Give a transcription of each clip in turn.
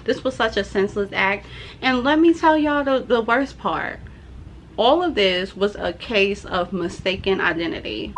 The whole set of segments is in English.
This was such a senseless act. And let me tell y'all the worst part. All of this was a case of mistaken identity.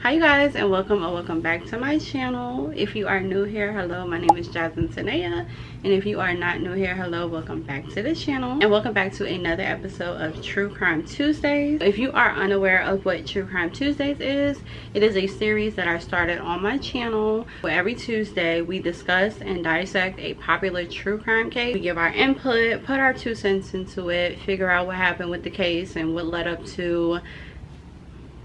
Hi you guys, and welcome back to my channel. If you are new here, hello, my name is Jazmine Tanaya, and if you are not new here, hello, welcome back to the channel, and welcome back to another episode of True Crime Tuesdays. If you are unaware of what True Crime Tuesdays is, it is a series that I started on my channel where every Tuesday we discuss and dissect a popular true crime case. We give our input, put our 2 cents into it, figure out what happened with the case and what led up to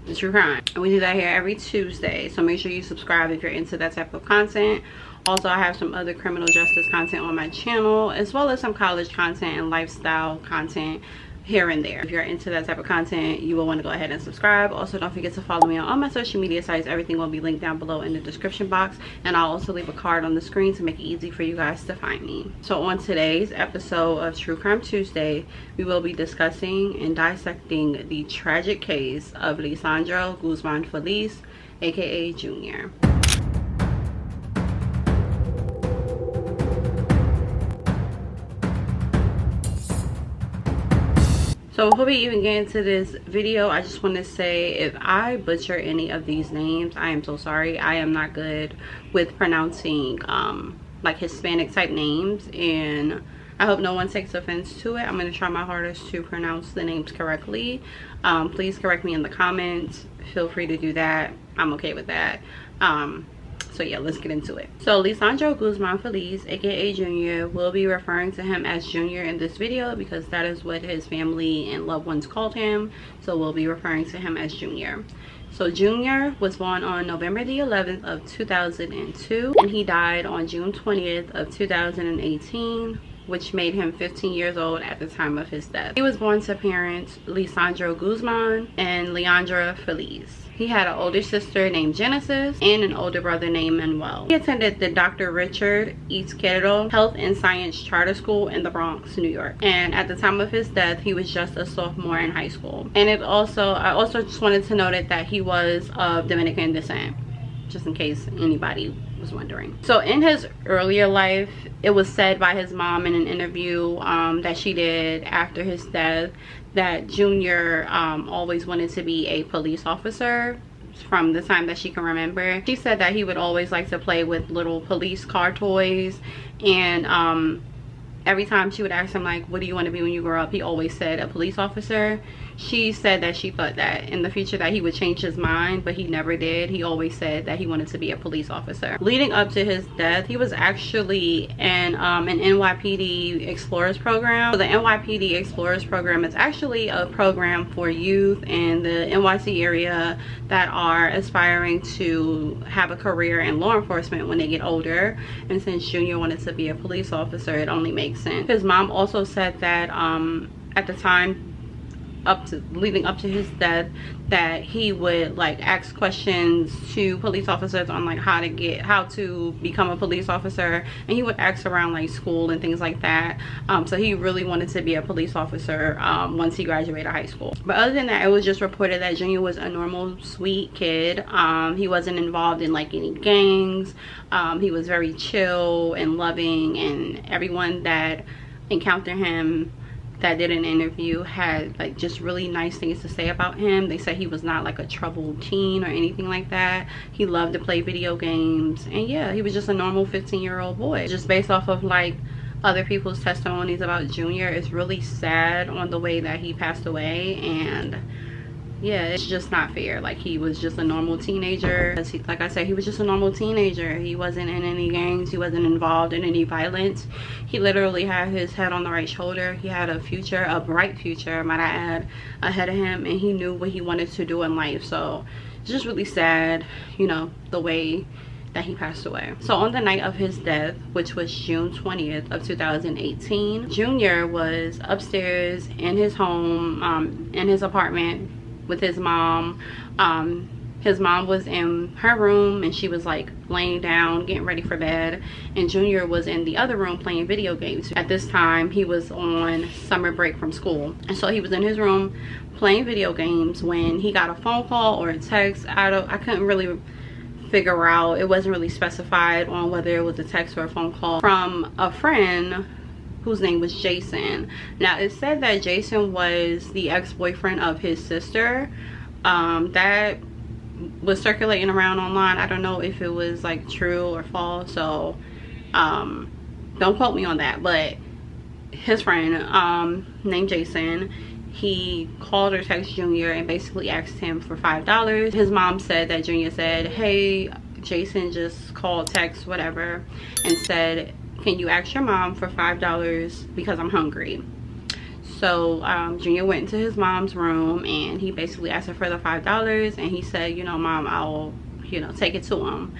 the true crime. And we do that here every Tuesday, so make sure you subscribe if you're into that type of content. Also, I have some other criminal justice content on my channel, as well as some college content and lifestyle content here and there. If you're into that type of content, you will want to go ahead and subscribe. Also, don't forget to follow me on all my social media sites. Everything will be linked down below in the description box, and I'll also leave a card on the screen to make it easy for you guys to find me. So on today's episode of True Crime Tuesday, we will be discussing and dissecting the tragic case of Lesandro Guzman-Feliz, aka Junior. So before we even get into this video, I just want to say, if I butcher any of these names, I am so sorry. I am not good with pronouncing like Hispanic type names, and I hope no one takes offense to it. I'm going to try my hardest to pronounce the names correctly. Please correct me in the comments. Feel free to do that. I'm okay with that. So yeah, let's get into it. So Lesandro Guzman-Feliz, aka Junior, will be referring to him as Junior in this video because that is what his family and loved ones called him. So we'll be referring to him as Junior. So Junior was born on November the 11th of 2002, and he died on June 20th of 2018, which made him 15 years old at the time of his death. He was born to parents Lesandro Guzman and Leandra Feliz. He had an older sister named Genesis and an older brother named Manuel. He attended the Dr. Richard Izquierdo Health and Science Charter School in the Bronx, New York. And at the time of his death, he was just a sophomore in high school. And I also just wanted to note that he was of Dominican descent, just in case anybody was wondering. So in his earlier life, it was said by his mom in an interview that she did after his death that Junior always wanted to be a police officer from the time that she can remember. She said that he would always like to play with little police car toys, and every time she would ask him, like, what do you want to be when you grow up, he always said a police officer. She said that she thought that in the future that he would change his mind, but he never did. He always said that he wanted to be a police officer. Leading up to his death, he was actually in an NYPD Explorers program. So the NYPD Explorers program is actually a program for youth in the NYC area that are aspiring to have a career in law enforcement when they get older. And since Junior wanted to be a police officer, it only makes sense. His mom also said that at the time leading up to his death, that he would like ask questions to police officers on like how to become a police officer, and he would ask around like school and things like that. So he really wanted to be a police officer once he graduated high school. But other than that, it was just reported that Junior was a normal, sweet kid. He wasn't involved in like any gangs. He was very chill and loving, and everyone that encountered him that did an interview had like just really nice things to say about him. They said he was not like a troubled teen or anything like that. He loved to play video games, and yeah, he was just a normal 15-year-old boy. Just based off of like other people's testimonies about Junior, it's really sad on the way that he passed away, and yeah, it's just not fair. Like, he was just a normal teenager. Like I said, he was just a normal teenager. He wasn't in any gangs. He wasn't involved in any violence. He literally had his head on the right shoulder. He had a future, a bright future, might I add, ahead of him, and he knew what he wanted to do in life. So it's just really sad, you know, the way that he passed away. So on the night of his death, which was June 20th of 2018, Junior was upstairs in his home, in his apartment with his mom. His mom was in her room, and she was like laying down getting ready for bed, and Junior was in the other room playing video games. At this time, he was on summer break from school, and so he was in his room playing video games when he got a phone call or a text. I couldn't really figure out, it wasn't really specified on whether it was a text or a phone call from a friend whose name was Jason. Now it said that Jason was the ex-boyfriend of his sister. That was circulating around online. I don't know if it was like true or false, so don't quote me on that. But his friend named Jason, he called or texted Junior and basically asked him for $5. His mom said that Junior said, hey, Jason just called, text, whatever, and said, can you ask your mom for $5 because I'm hungry? So Junior went into his mom's room and he basically asked her for the $5, and he said, you know, Mom, I'll, you know, take it to him,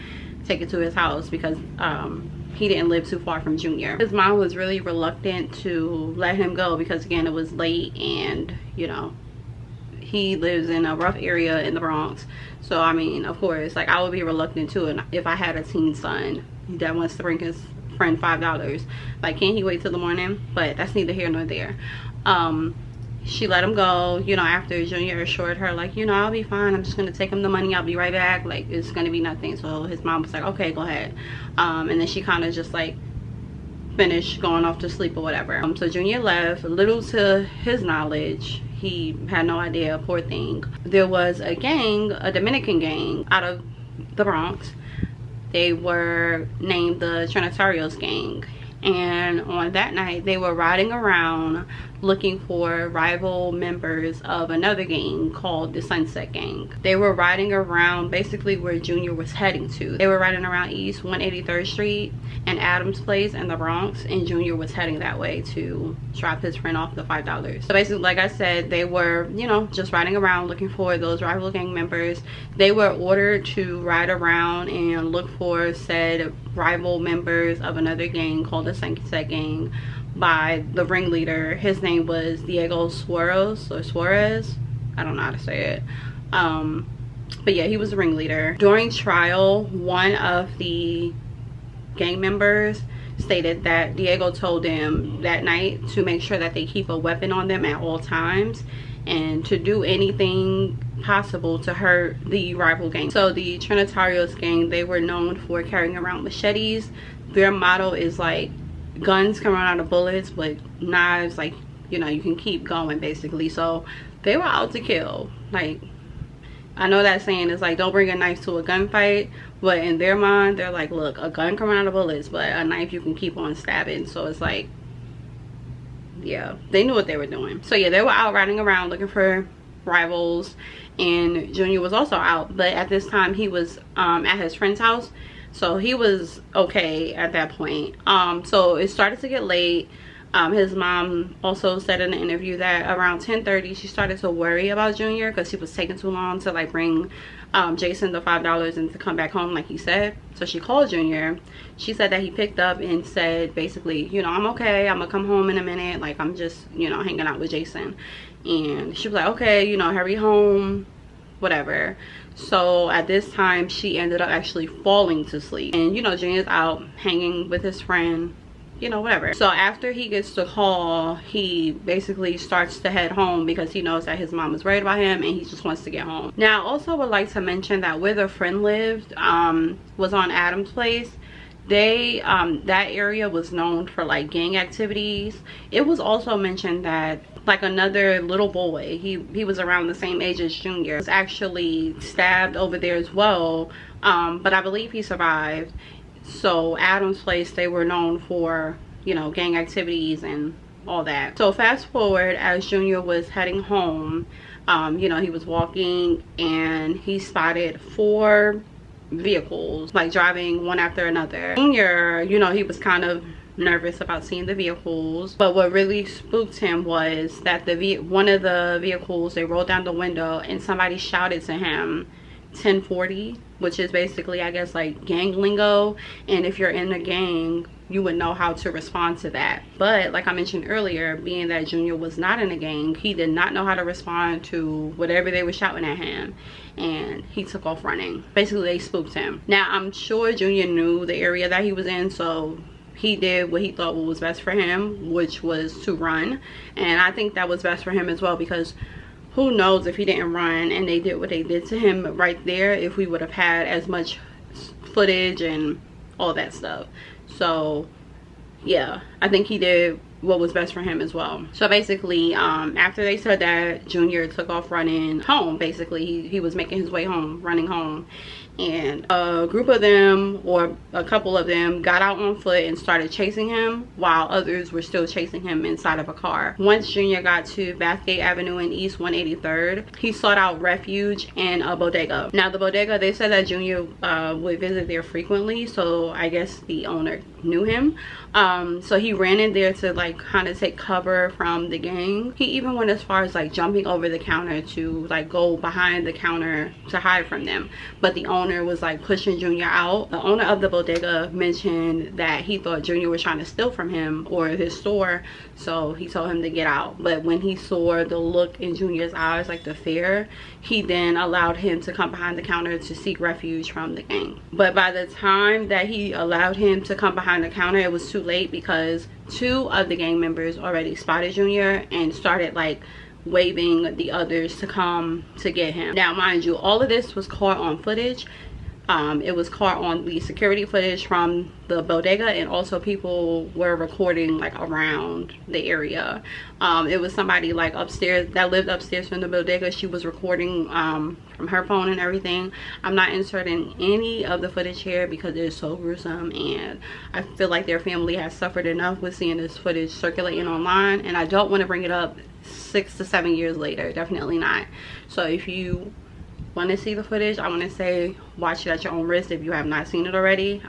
take it to his house, because he didn't live too far from Junior. His mom was really reluctant to let him go because, again, it was late, and you know, he lives in a rough area in the Bronx. So I mean, of course, like, I would be reluctant too, and if I had a teen son that wants to bring his friend $5, like, can't he wait till the morning? But that's neither here nor there. She let him go, you know, after Junior assured her, like, you know, I'll be fine, I'm just gonna take him the money, I'll be right back, like, it's gonna be nothing. So his mom was like, okay, go ahead. And then she kind of just like finished going off to sleep or whatever. So Junior left. Little to his knowledge, he had no idea, poor thing. There was a gang, a Dominican gang out of the Bronx. They were named the Trinitarios gang, and on that night they were riding around looking for rival members of another gang called the Sunset Gang. They were riding around basically where Junior was heading to. They were riding around East 183rd Street and Adams Place in the Bronx, and Junior was heading that way to drop his friend off the $5. So basically, like I said, they were, you know, just riding around looking for those rival gang members. They were ordered to ride around and look for said rival members of another gang called the Sunset Gang by the ringleader. His name was Diego Suarez, or Suarez, I don't know how to say it, but yeah, he was the ringleader. During trial, one of the gang members stated that Diego told them that night to make sure that they keep a weapon on them at all times and to do anything possible to hurt the rival gang. So the Trinitarios gang, they were known for carrying around machetes. Their motto is like, guns come out of bullets, but knives, like, you know, you can keep going basically. So they were out to kill. Like, I know that saying is like, don't bring a knife to a gunfight, but in their mind they're like, look, a gun coming out of bullets, but a knife you can keep on stabbing. So it's like, yeah, they knew what they were doing. So yeah, they were out riding around looking for rivals, and Junior was also out, but at this time he was at his friend's house, so he was okay at that point. So it started to get late. His mom also said in the interview that around 10:30 she started to worry about Junior because he was taking too long to like bring Jason the $5 and to come back home like he said. So she called Junior. She said that he picked up and said basically, you know, I'm okay, I'm gonna come home in a minute, like, I'm just, you know, hanging out with Jason. And she was like, okay, you know, hurry home, whatever. So at this time she ended up actually falling to sleep, and you know, Junior's out hanging with his friend, you know, whatever. So after he gets the call, he basically starts to head home because he knows that his mom is worried about him and he just wants to get home. Now I also would like to mention that where the friend lived was on Adams Place. They that area was known for like gang activities. It was also mentioned that like another little boy, he was around the same age as Junior, was actually stabbed over there as well, but I believe he survived. So Adams Place, they were known for, you know, gang activities and all that. So fast forward, as Junior was heading home, you know, he was walking and he spotted 4 vehicles like driving one after another. Junior, you know, he was kind of nervous about seeing the vehicles, but what really spooked him was that one of the vehicles, they rolled down the window and somebody shouted to him 1040, which is basically, I guess, like gang lingo, and if you're in a gang you would know how to respond to that. But like I mentioned earlier, being that Junior was not in a gang, he did not know how to respond to whatever they were shouting at him, and he took off running. Basically they spooked him. Now I'm sure Junior knew the area that he was in, so he did what he thought was best for him, which was to run. And I think that was best for him as well, because who knows if he didn't run and they did what they did to him right there, if we would have had as much footage and all that stuff. So yeah, I think he did what was best for him as well. So basically, after they said that, Junior took off running home. Basically, he was making his way home, running home, and a group of them, or a couple of them, got out on foot and started chasing him, while others were still chasing him inside of a car. Once Junior got to Bathgate Avenue and East 183rd, he sought out refuge in a bodega. Now the bodega, they said that Junior would visit there frequently, so I guess the owner knew him. So he ran in there to like kind of take cover from the gang. He even went as far as like jumping over the counter to like go behind the counter to hide from them, but the owner was like pushing Junior out. The owner of the bodega mentioned that he thought Junior was trying to steal from him or his store, so he told him to get out. But when he saw the look in Junior's eyes, like the fear, he then allowed him to come behind the counter to seek refuge from the gang. But by the time that he allowed him to come behind the counter, it was too late, because 2 of the gang members already spotted Junior and started like waving the others to come to get him. Now mind you, all of this was caught on footage. It was caught on the security footage from the bodega, and also people were recording like around the area. It was somebody like upstairs that lived upstairs from the bodega. She was recording from her phone and everything. I'm not inserting any of the footage here because it is so gruesome, and I feel like their family has suffered enough with seeing this footage circulating online, and I don't want to bring it up 6 to 7 years later. Definitely not. So if you want to see the footage, I want to say watch it at your own risk if you have not seen it already.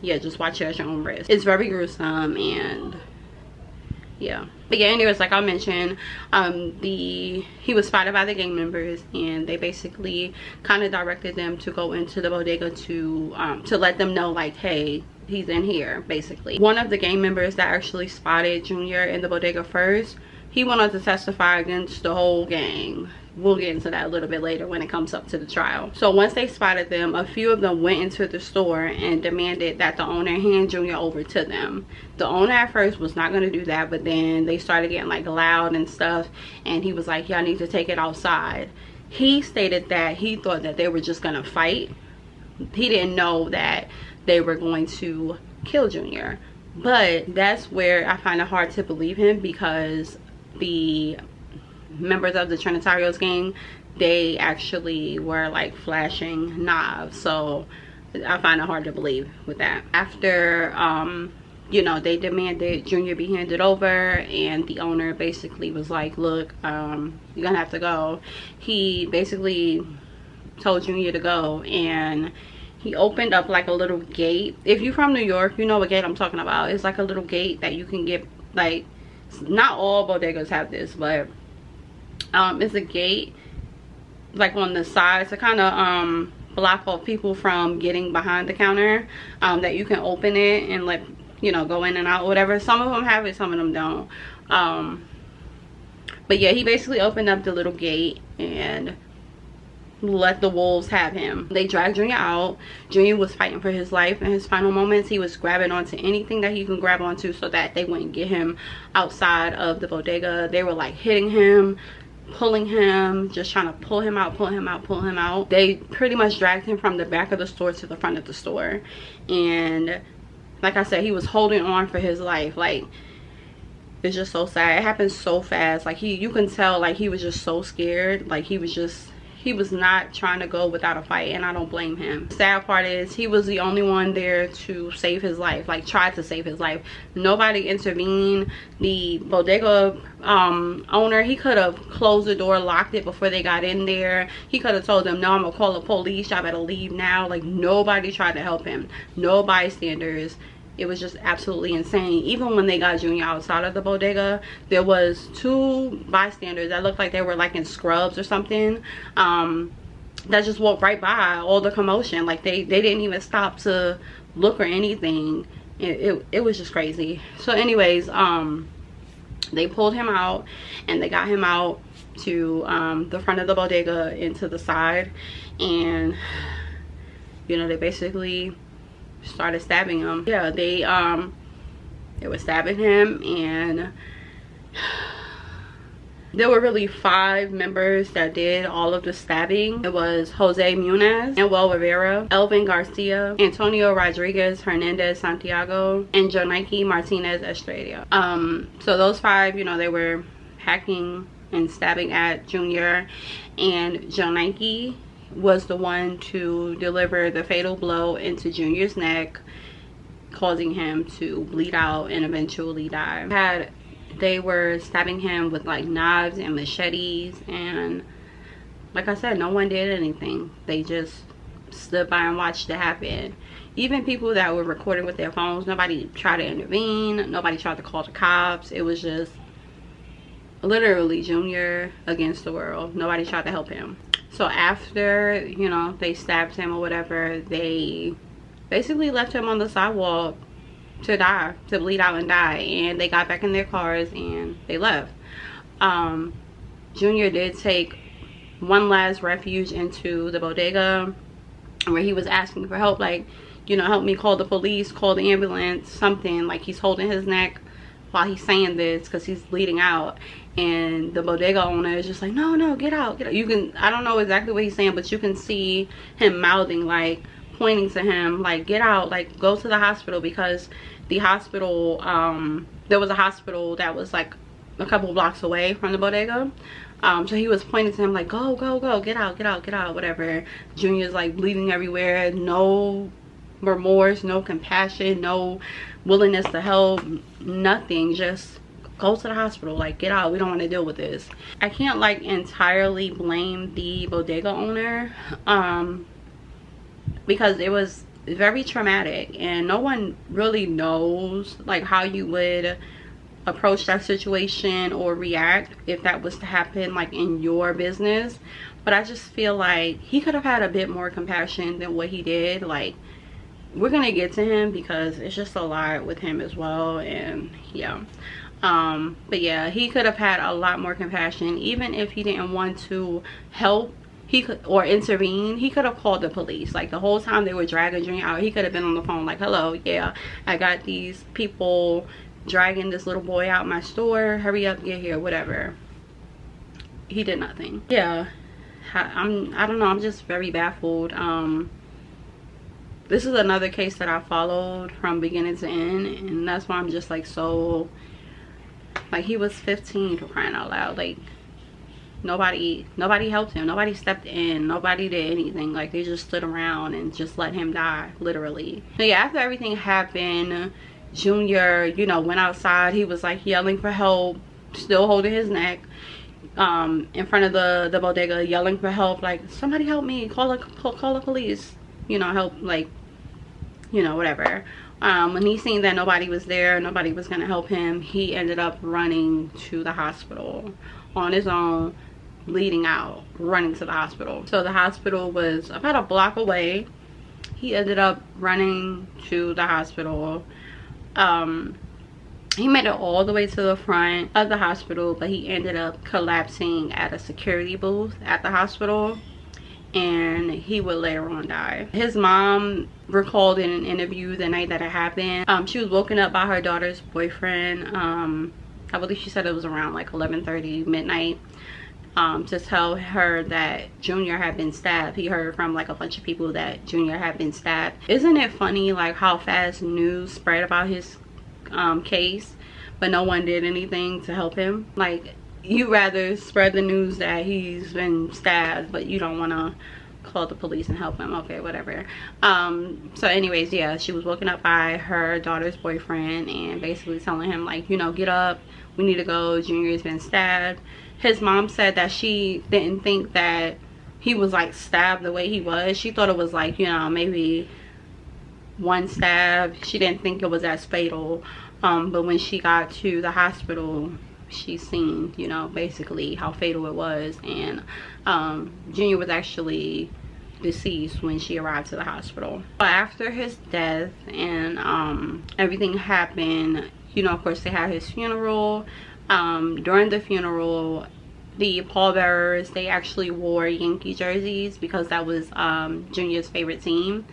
Yeah, just watch it at your own risk. It's very gruesome, and yeah. But yeah, anyways, like I mentioned, he was spotted by the gang members, and they basically kind of directed them to go into the bodega to let them know like, hey, he's in here, basically. One of the gang members that actually spotted Junior in the bodega first, he went on to testify against the whole gang. We'll get into that a little bit later when it comes up to the trial. So once they spotted them, a few of them went into the store and demanded that the owner hand Junior over to them. The owner at first was not going to do that, but then they started getting like loud and stuff, and he was like, y'all need to take it outside. He stated that he thought that they were just going to fight. He didn't know that they were going to kill Junior. But that's where I find it hard to believe him, because the members of the Trinitarios gang, they actually were like flashing knives. So I find it hard to believe with that. After you know, they demanded Junior be handed over, and the owner basically was like, look, you're gonna have to go. He basically told Junior to go, and he opened up like a little gate. If you're from New York, you know what gate I'm talking about. It's like a little gate that you can get, like, not all bodegas have this, but it's a gate like on the side to kind of block off people from getting behind the counter, that you can open it and let, you know, go in and out, whatever. Some of them have it, some of them don't. But yeah, he basically opened up the little gate and let the wolves have him. They dragged Junior out. Junior was fighting for his life in his final moments. He was grabbing onto anything that he can grab onto so that they wouldn't get him outside of the bodega. They were like hitting him, pulling him, just trying to pull him out, pull him out, pull him out. They pretty much dragged him from the back of the store to the front of the store, and like I said, he was holding on for his life. Like, it's just so sad. It happened so fast. Like, you can tell, like, he was just so scared. Like, he was not trying to go without a fight, and I don't blame him. The sad part is he was the only one there to save his life, like tried to save his life. Nobody intervened. The bodega owner, he could have closed the door, locked it before they got in there. He could have told them, no, I'm gonna call the police, y'all better leave now. Like, nobody tried to help him. No bystanders. It was just absolutely insane. Even when they got Junior outside of the bodega, there was 2 bystanders that looked like they were like in scrubs or something, that just walked right by all the commotion. Like, they didn't even stop to look or anything. It was just crazy. So anyways, they pulled him out, and they got him out to the front of the bodega into the side, and you know, they basically started stabbing him. Yeah, they were stabbing him, and There were really 5 members that did all of the stabbing. It was Jose Munez, Manuel Rivera, Elvin Garcia, Antonio Rodriguez Hernandez Santiago, and Jonike Martinez Estrella. So those 5, you know, they were hacking and stabbing at Junior, and Jonike was the one to deliver the fatal blow into Junior's neck, causing him to bleed out and eventually die. They were stabbing him with like knives and machetes, and like I said, no one did anything. They just stood by and watched it happen. Even people that were recording with their phones, nobody tried to intervene, nobody tried to call the cops. It was just literally Junior against the world. Nobody tried to help him. So after, you know, they stabbed him or whatever, they basically left him on the sidewalk to die, to bleed out and die, and they got back in their cars and they left. Junior did take one last refuge into the bodega where he was asking for help, like, you know, help me, call the police, call the ambulance, something. Like, he's holding his neck while he's saying this because he's bleeding out, and the bodega owner is just like, no, get out, get out. You can, I don't know exactly what he's saying, but you can see him mouthing, like pointing to him, like, get out, like, go to the hospital, because the hospital, there was a hospital that was like a couple blocks away from the bodega. So he was pointing to him like, go, get out, whatever. Junior's like bleeding everywhere, no remorse, no compassion, no willingness to help, nothing. Just go to the hospital, like, get out, we don't want to deal with this. I can't like entirely blame the bodega owner, because it was very traumatic, and no one really knows like how you would approach that situation or react if that was to happen like in your business. But I just feel like he could have had a bit more compassion than what he did. Like, we're gonna get to him because it's just a lot with him as well, and yeah. But yeah, he could have had a lot more compassion. Even if he didn't want to help, he could, or intervene, he could have called the police. Like, the whole time they were dragging Junior out, he could have been on the phone like, hello, yeah, I got these people dragging this little boy out my store, hurry up, get here, whatever. He did nothing. Yeah, I don't know, I'm just very baffled. This is another case that I followed from beginning to end, and that's why I'm just like, so, like, he was 15, for crying out loud. Like, nobody helped him, nobody stepped in, nobody did anything. Like, they just stood around and just let him die, literally. So yeah, after everything happened, Junior, you know, went outside. He was like yelling for help, still holding his neck, in front of the bodega, yelling for help, like, somebody help me, call the police, you know, help, like, you know, whatever. When he seen that nobody was there, nobody was gonna help him, he ended up running to the hospital on his own, bleeding out, running to the hospital. So the hospital was about a block away. He ended up running to the hospital. He made it all the way to the front of the hospital, but he ended up collapsing at a security booth at the hospital, and he would later on die. His mom recalled in an interview the night that it happened, she was woken up by her daughter's boyfriend. I believe she said it was around like 11:30 midnight, to tell her that Junior had been stabbed. He heard from like a bunch of people that Junior had been stabbed. Isn't it funny like how fast news spread about his case, but no one did anything to help him? Like, you rather spread the news that he's been stabbed, but you don't want to call the police and help him. Okay, whatever. So anyways, yeah, she was woken up by her daughter's boyfriend and basically telling him like, you know, get up, we need to go, Junior's been stabbed. His mom said that she didn't think that he was like stabbed the way he was. She thought it was like, you know, maybe one stab. She didn't think it was as fatal. But when she got to the hospital, she seen, you know, basically how fatal it was, and Junior was actually deceased when she arrived to the hospital. But after his death and everything happened, you know, of course they had his funeral. During the funeral, the pallbearers, they actually wore Yankee jerseys because that was Junior's favorite team.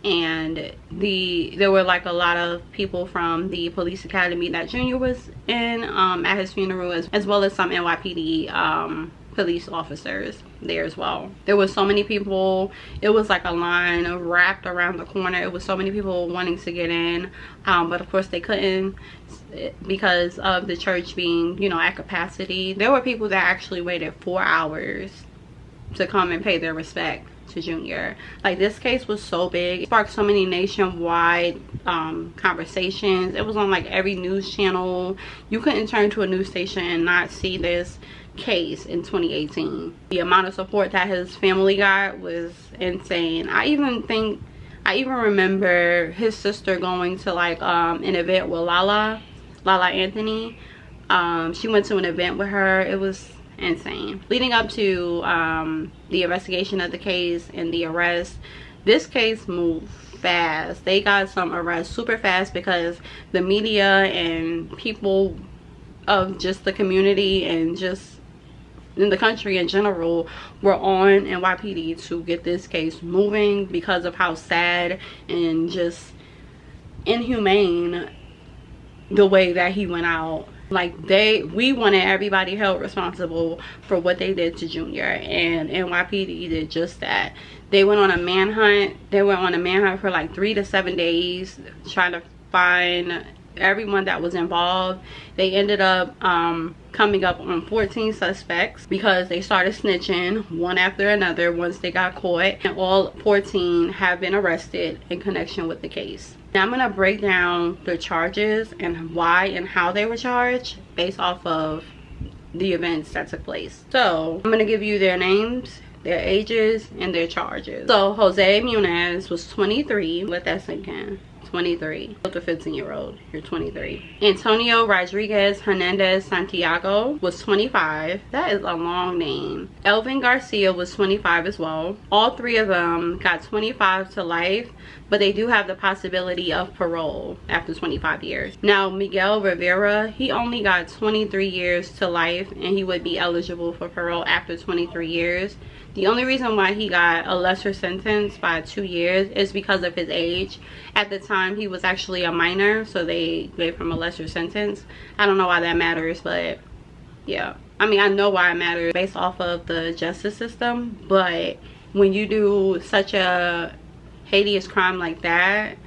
and there were like a lot of people from the police academy that Junior was in at his funeral, as well as some NYPD police officers there as well. There was so many people. It was like a line wrapped around the corner. It was so many people wanting to get in, but of course they couldn't because of the church being, you know, at capacity. There were people that actually waited 4 hours to come and pay their respect to Junior. Like, this case was so big, it sparked so many nationwide conversations. It was on like every news channel. You couldn't turn to a news station and not see this case in 2018. The amount of support that his family got was insane. I even remember his sister going to like an event with Lala Anthony. She went to an event with her. It was insane. Leading up to the investigation of the case and the arrest, this case moved fast. They got some arrests super fast because the media and people of just the community and just in the country in general were on NYPD to get this case moving because of how sad and just inhumane the way that he went out. Like, we wanted everybody held responsible for what they did to Junior, and NYPD did just that. They went on a manhunt. They went on a manhunt for like 3 to 7 days trying to find everyone that was involved. They ended up coming up on 14 suspects because they started snitching one after another once they got caught, and all 14 have been arrested in connection with the case. Now I'm gonna break down the charges and why and how they were charged based off of the events that took place. So I'm gonna give you their names, their ages, and their charges. So Jose Munez was 23. Let that sink in. 23. The 15-year-old, you're 23. Antonio Rodriguez Hernandez Santiago was 25. That is a long name. Elvin Garcia was 25 as well. All three of them got 25 to life, but they do have the possibility of parole after 25 years. Now Miguel Rivera, he only got 23 years to life, and he would be eligible for parole after 23 years. The only reason why he got a lesser sentence by 2 years is because of his age. At the time, he was actually a minor, so they gave him a lesser sentence. I don't know why that matters, but yeah. I mean, I know why it matters based off of the justice system, but when you do such a hideous crime like that,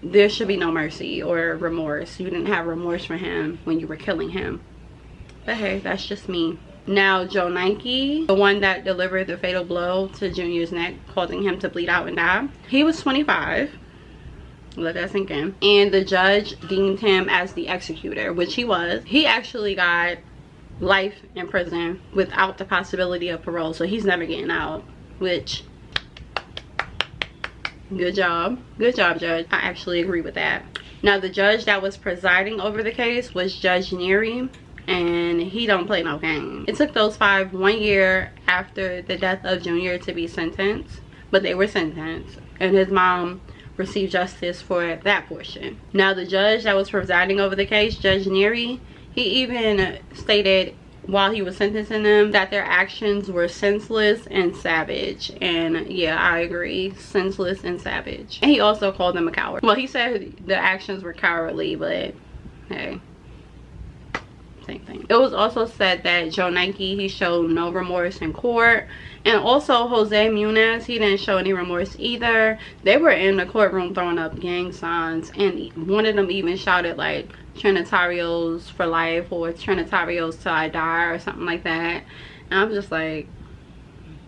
there should be no mercy or remorse. You didn't have remorse for him when you were killing him. But hey, that's just me. Now Joe Nike, the one that delivered the fatal blow to Junior's neck, causing him to bleed out and die, he was 25. Let that sink in. And the judge deemed him as the executor, which he was. He actually got life in prison without the possibility of parole, so he's never getting out, which, good job judge. I actually agree with that. Now the judge that was presiding over the case was Judge Neary, and he don't play no game. It took those 5 1 year after the death of Junior to be sentenced, but they were sentenced, and his mom received justice for that portion. Now the judge that was presiding over the case, Judge Neary, he even stated while he was sentencing them that their actions were senseless and savage. And yeah, I agree, senseless and savage. And he also called them a coward. Well, he said the actions were cowardly, but hey, same thing. It was also said that Joe Nike, he showed no remorse in court, and also Jose Munez, he didn't show any remorse either. They were in the courtroom throwing up gang signs, and one of them even shouted like Trinitarios for life or Trinitarios till I die or something like that. And I'm just like,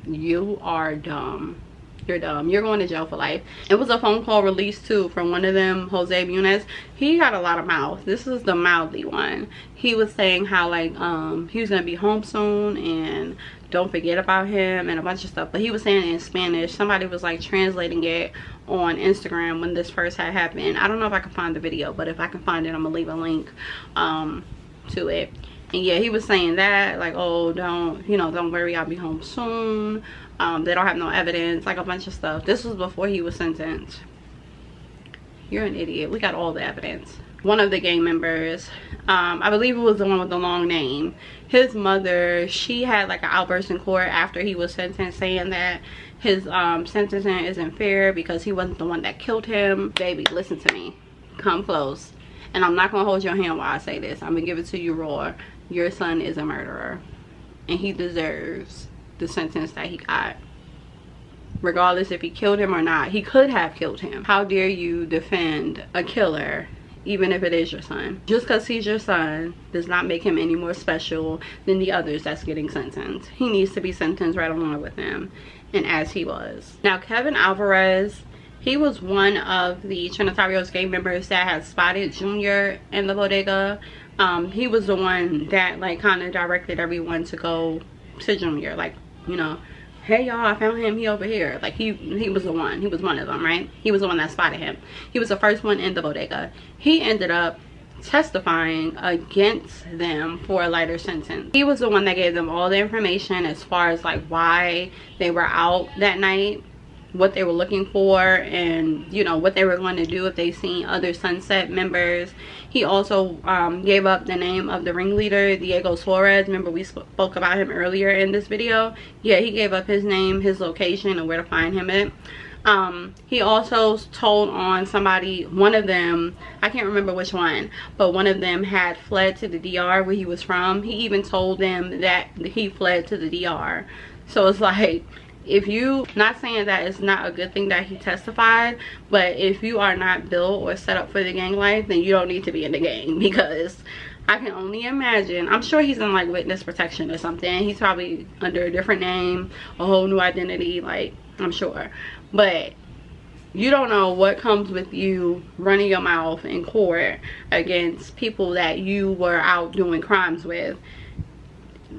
you are dumb. You're dumb. You're going to jail for life. It was a phone call released too from one of them, Jose Munez. He got a lot of mouth. This is the mouthy one. He was saying how like he was gonna be home soon and don't forget about him and a bunch of stuff, but he was saying it in Spanish. Somebody was like translating it on Instagram when this first had happened. I don't know if I can find the video, but if I can find it, I'm gonna leave a link to it. And yeah, he was saying that like, oh, don't worry, I'll be home soon. They don't have no evidence, like a bunch of stuff. This was before he was sentenced. You're an idiot. We got all the evidence. One of the gang members, I believe it was the one with the long name, his mother, she had like an outburst in court after he was sentenced, saying that his sentencing isn't fair because he wasn't the one that killed him. Baby, listen to me. Come close. And I'm not gonna hold your hand while I say this. I'm gonna give it to you raw. Your son is a murderer, and he deserves the sentence that he got, regardless if he killed him or not. He could have killed him. How dare you defend a killer, even if it is your son? Just because he's your son does not make him any more special than the others that's getting sentenced. He needs to be sentenced right along with them, and as he was. Now, Kevin Alvarez, he was one of the Trinitarios gang members that had spotted Junior in the bodega. He was the one that like kind of directed everyone to go to Junior, like, you know, hey y'all, I found him, he over here. Like he was the one. He was one of them, right? He was the one that spotted him. He was the first one in the bodega. He ended up testifying against them for a lighter sentence. He was the one that gave them all the information as far as like why they were out that night, what they were looking for, and you know what they were going to do if they seen other Sunset members. He also gave up the name of the ringleader, Diego Suarez. Remember we spoke about him earlier in this video? Yeah, he gave up his name, his location, and where to find him at. He also told on somebody, one of them, I can't remember which one, but one of them had fled to the DR where he was from. He even told them that he fled to the DR. So it's like, if you, not saying that it's not a good thing that he testified, but if you are not built or set up for the gang life, then you don't need to be in the gang, because I can only imagine, I'm sure he's in like witness protection or something. He's probably under a different name, a whole new identity, like I'm sure. But you don't know what comes with you running your mouth in court against people that you were out doing crimes with.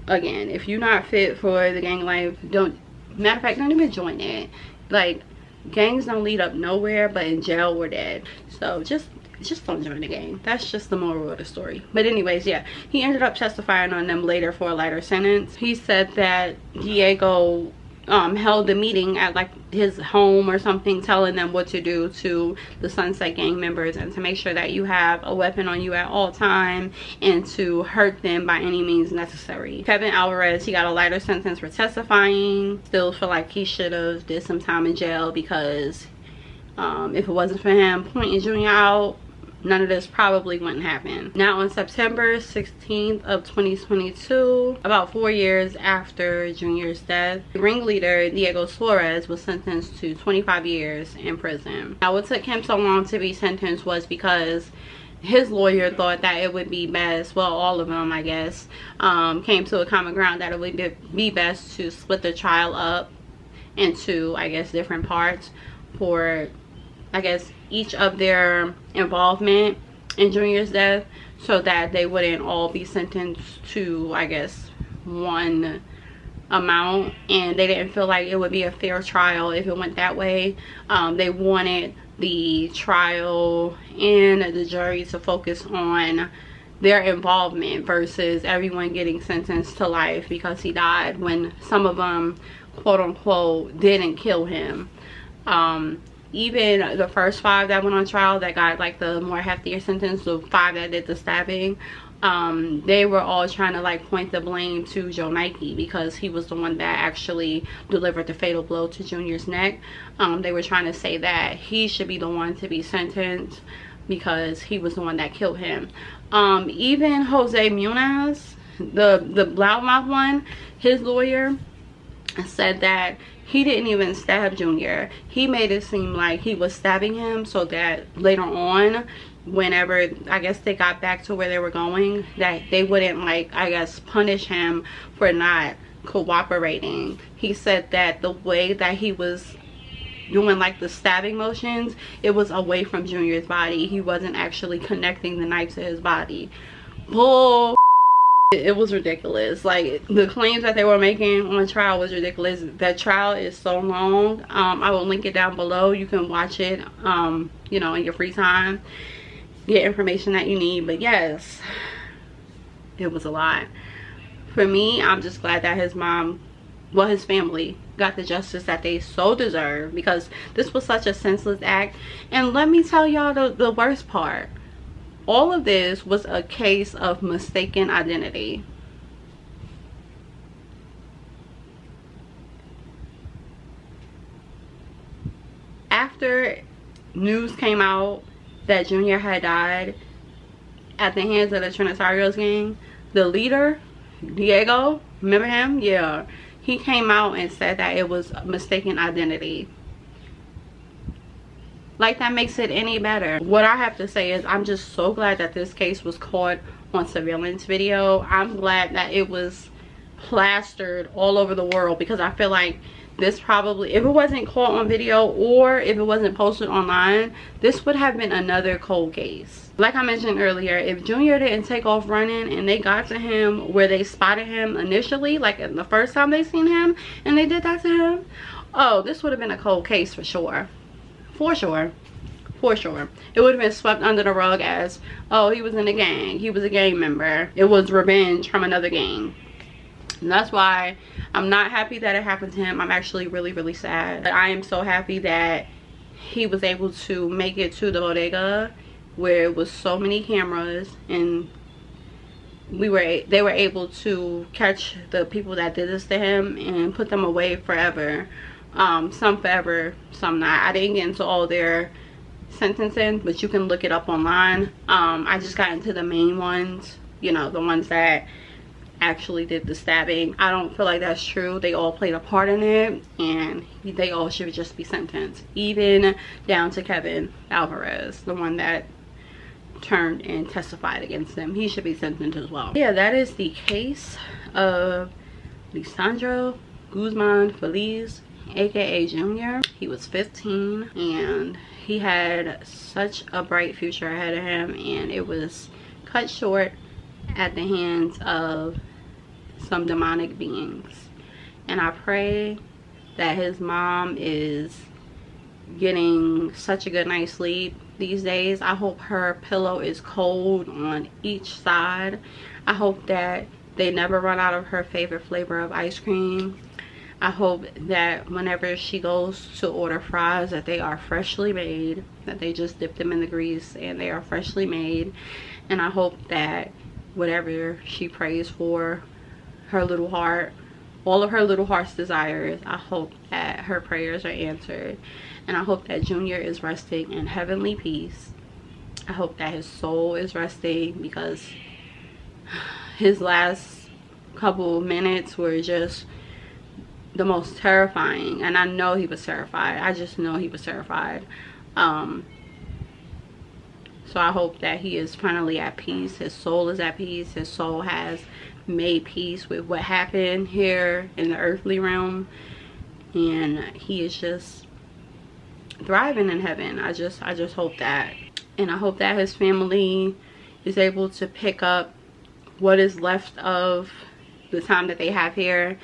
Again, if you're not fit for the gang life, don't, matter of fact, don't even join it. Like, gangs don't lead up nowhere, but in jail we're dead. So just don't join the gang. That's just the moral of the story. But anyways, yeah, he ended up testifying on them later for a lighter sentence. He said that Diego held a meeting at like his home or something, telling them what to do to the Sunset gang members and to make sure that you have a weapon on you at all time and to hurt them by any means necessary. Kevin Alvarez, he got a lighter sentence for testifying. Still feel like he should have did some time in jail, because if it wasn't for him pointing Junior out, none of this probably wouldn't happen. Now on September 16th of 2022, about 4 years after Junior's death, the ringleader Diego Suarez was sentenced to 25 years in prison. Now what took him so long to be sentenced was because his lawyer thought that it would be best, well, all of them I guess, came to a common ground that it would be best to split the trial up into, I guess, different parts for, I guess, each of their involvement in Junior's death, so that they wouldn't all be sentenced to, I guess, one amount. And they didn't feel like it would be a fair trial if it went that way. They wanted the trial and the jury to focus on their involvement versus everyone getting sentenced to life because he died, when some of them, quote unquote, didn't kill him. Even the first 5 that went on trial that got like the more heftier sentence, the 5 that did the stabbing, they were all trying to like point the blame to Joe Nike, because he was the one that actually delivered the fatal blow to Junior's neck. They were trying to say that he should be the one to be sentenced because he was the one that killed him. Even Jose Munoz, the loudmouth one, his lawyer said that he didn't even stab Junior. He made it seem like he was stabbing him so that later on, whenever I guess they got back to where they were going, that they wouldn't, like, I guess, punish him for not cooperating. He said that the way that he was doing like the stabbing motions, it was away from Junior's body. He wasn't actually connecting the knife to his body. Bull. It was ridiculous. Like, the claims that they were making on trial was ridiculous. That trial is so long. I will link it down below. You can watch it you know, in your free time, get information that you need. But yes, it was a lot. For me, I'm just glad that his mom, well, his family, got the justice that they so deserve, because this was such a senseless act. And let me tell y'all the worst part. All of this was a case of mistaken identity. after news came out that Junior had died at the hands of the Trinitarios gang, the leader, Diego, remember him? Yeah, he came out and said that it was a mistaken identity. Like, that makes it any better. What I have to say is I'm just so glad that this case was caught on surveillance video. I'm glad that it was plastered all over the world, because I feel like this probably, if it wasn't caught on video or if it wasn't posted online, this would have been another cold case. Like I mentioned earlier, if Junior didn't take off running and they got to him where they spotted him initially, like the first time they seen him and they did that to him, oh, this would have been a cold case for sure. For sure. For sure. It would have been swept under the rug as, oh, he was in a gang, he was a gang member, it was revenge from another gang. And that's why I'm not happy that it happened to him. I'm actually really, really sad. But I am so happy that he was able to make it to the bodega where it was so many cameras, and they were able to catch the people that did this to him and put them away forever. Some forever, some not. I didn't get into all their sentencing, but you can look it up online. I just got into the main ones, you know, the ones that actually did the stabbing. I don't feel like that's true. They all played a part in it, and they all should just be sentenced, even down to Kevin Alvarez, the one that turned and testified against him. He should be sentenced as well. Yeah, that is the case of Lesandro Guzman-Feliz, aka Junior. He was 15 and he had such a bright future ahead of him, and it was cut short at the hands of some demonic beings. And I pray that his mom is getting such a good night's sleep these days. I hope her pillow is cold on each side. I hope that they never run out of her favorite flavor of ice cream. I hope that whenever she goes to order fries, that they are freshly made, that they just dip them in the grease and they are freshly made. And I hope that whatever she prays for, her little heart, all of her little heart's desires, I hope that her prayers are answered. And I hope that Junior is resting in heavenly peace. I hope that his soul is resting, because his last couple minutes were just the most terrifying. And I know he was terrified. I just know he was terrified. So I hope that he is finally at peace. His soul is at peace. His soul has made peace with what happened here in the earthly realm, and he is just thriving in heaven. I just hope that. And I hope that his family is able to pick up what is left of the time that they have here,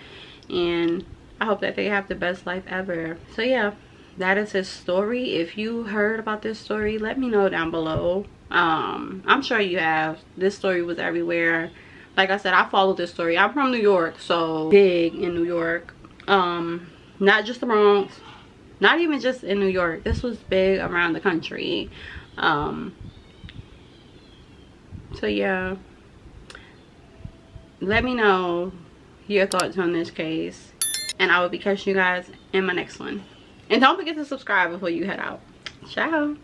and I hope that they have the best life ever. So yeah, that is his story. If you heard about this story, let me know down below. I'm sure you have. This story was everywhere. Like I said, I followed this story. I'm from New York, so big in New York. Not just the Bronx, not even just in New York. This was big around the country. So yeah, let me know your thoughts on this case, and I will be catching you guys in my next one. And don't forget to subscribe before you head out. Ciao.